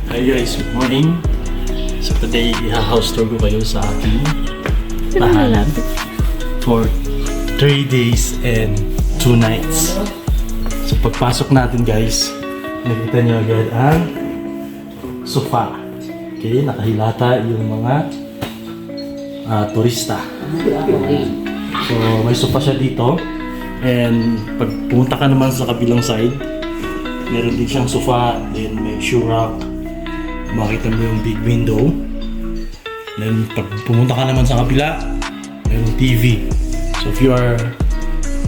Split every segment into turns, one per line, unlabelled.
Hi guys, good morning. So today, i-house tour ko kayo sa aking tahanan for 3 days and 2 nights. So pagpasok natin guys, nakita nyo agad ang sofa. Okay, nakahilata yung mga turista. So may sofa siya dito. And pag pumunta ka naman sa kabilang side, meron din siyang sofa, then may shoe rack. Makita mo yung big window. Then pag pumunta ka naman sa kabila, mayroong TV. So if you are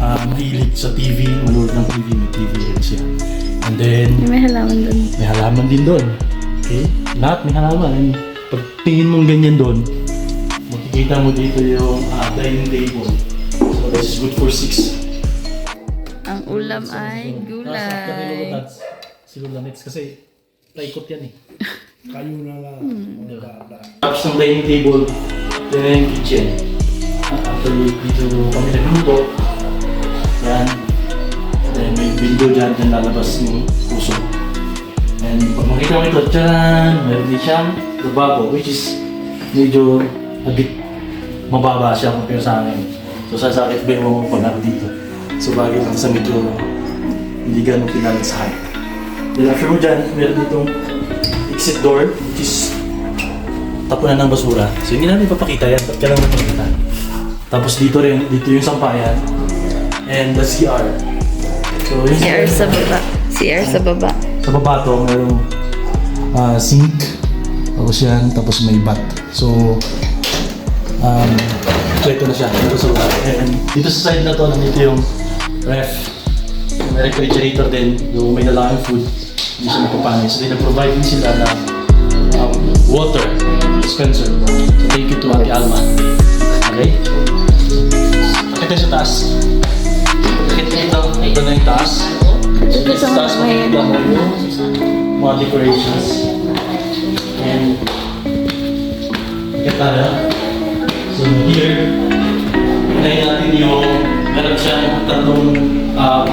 mahilig sa TV, manood ng TV, may TV rin siya. And then
May halaman dun.
may halaman din doon. Okay? Lahat may halaman. And pag tingin mong ganyan doon, makikita mo dito yung dining table. So this is good for 6.
Ang ulam ay gulay.
Silulanits kasi naikot yan eh.
Kayo na lang.
Tapos ng dining table, then yung kitchen. Actually, dito kami nagluto. Yan. Then may window dyan, dyan lalabas yung puso. And pag makita mo ito, tcharan! Meron din siyang lababo, which is medyo a bit mababa siya compare sa akin. So sasakit ba yung pag dito? So bagay lang sa medyo hindi ganun kailangan sa height. Then after mo dyan, meron ditong exit door, which is tapunan ng basura. So hindi namin ipapakita yan, ba't kailangan mapakita? Tapos dito rin, dito yung sampayan, and the CR. So yung
CR sa baba. CR sa baba.
sa baba to, mayroong sink, tapos yan, tapos may bath. So, ito na siya, dito sa baba. And dito sa side na to, nandito yung ref. May refrigerator din, yung may nalaking food, hindi siya napapangay. So, nag-provide din sila ng water dispenser. So, thank you to Ate Alma. Okay? Akit tayo sa taas. Akit tayo ito na yung taas.
Ito sa
Taas
may
makikita mo yung mga decorations. And akit tayo. So here, hinayin natin yung meron siyang tatlong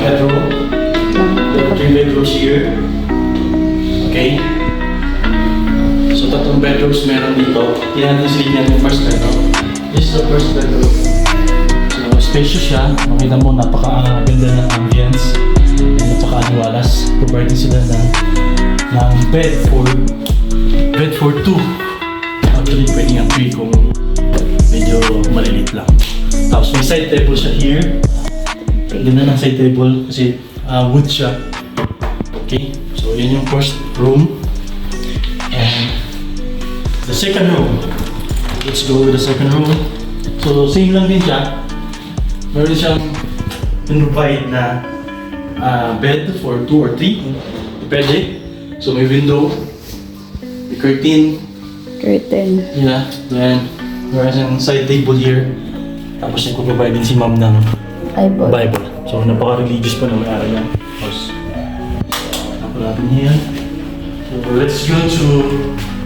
bedroom. There are 3 bedrooms here. Okay? So tatlong bedrooms meron dito. Tingnan natin silipin yung first bedroom. This is the first bedroom. So spacious siya. Makita mo napaka-ganda ng ambience. And napaka-aliwalas. Provide din sila ng bed for 2. Actually pwede nga 3 kung medyo malilit lang. Tapos may side table siya here. Ganda ng side table kasi wood siya. Okay, so yun yung first room. And the second room. Let's go with the second room. So same lang din siya. Meron siyang provide na bed for 2 or 3. Depende. So may window, may curtain. Yeah, then there's a side table here. Tapos nagpo-provide din si ma'am ng Bible. So napaka-religious pa na may-ari ng house. Tapos natin here. So let's go to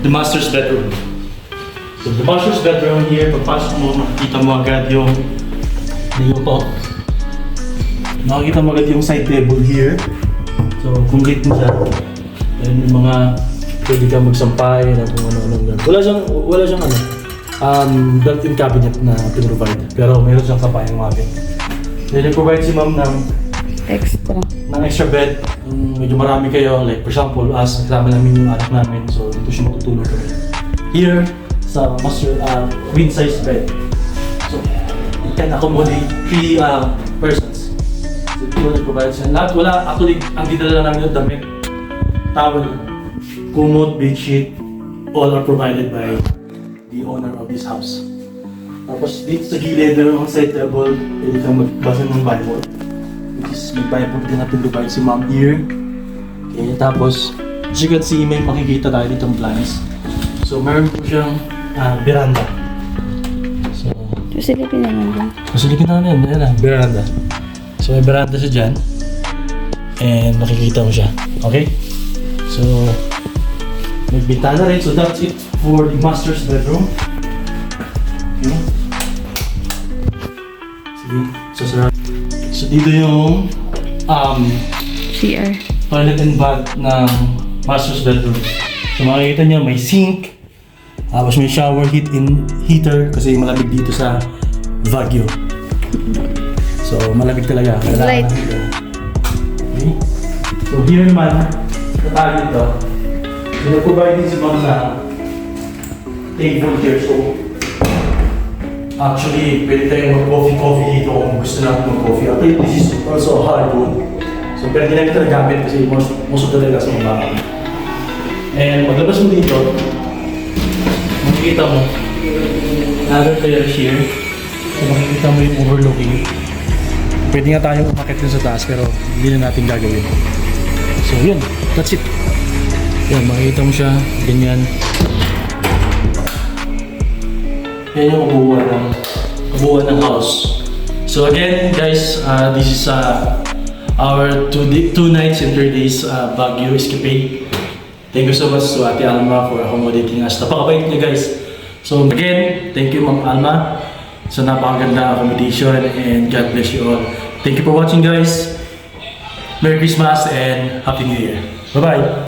the master's bedroom. So the master's bedroom here, pagpasok mo, makikita mo agad yung to. Makikita mo agad yung side table here. So complete mo siya. Then yung mga pwede ka magsampay na kung ano-ano. Wala siyang built-in cabinet na pinrovide. Pero mayroon siyang sampayang mabi. Then nag-provide si ma'am ng extra bed. Medyo marami kayo, like for example, as kasama namin yung anak namin. So dito siya matutulog kami. Here, sa master queen size bed. So it can accommodate 3 persons. So ito nag-provide siya. Lahat wala, actually, ang dinala namin yung damit, towel, kumot, bedsheet, all are provided by the owner of this house. Tapos dito sa gilid, meron ang side table, pwede kang magbasa ng Bible. Which is, may Bible din natin provide si ma'am here. Okay, tapos, as you can see, may makikita tayo ditong plants. So meron po siyang veranda. So,
Silipin naman.
Masulikin natin, yan na, veranda. So may veranda siya dyan. And makikita mo siya. Okay? So, may bintana rin. So that's it for the master's bedroom. Okay? Sige, sasarap. So dito yung
CR.
toilet and bath ng master's bedroom. So makikita niyo may sink. Tapos may shower heater kasi malamig dito sa Baguio. So malamig talaga. Kailangan
Light.
ng heater. Okay. So here naman, katali ito. Pinag-provide din si Ma'am na table here. So actually, pwede tayong mag-coffee dito kung gusto natin mag-coffee. Actually, this is also a hardwood. So pwede namin ito nagamit kasi most of the talaga sa mga bakal. And maglabas mo dito, makikita mo, another terrace here. So makikita mo yung overlooking. Pwede nga tayong umakit dun sa taas pero hindi na natin gagawin. So yun, that's it. Yan, makikita mo siya, ganyan. Yan yung kabuuan ng house. So again, guys, this is our 2 nights and 3 days Baguio escapade. Thank you so much to Ate Alma for accommodating us. Napakabait niya, guys. So again, thank you Ma'am Alma sa napakaganda accommodation and God bless you all. Thank you for watching, guys. Merry Christmas and Happy New Year. Bye-bye.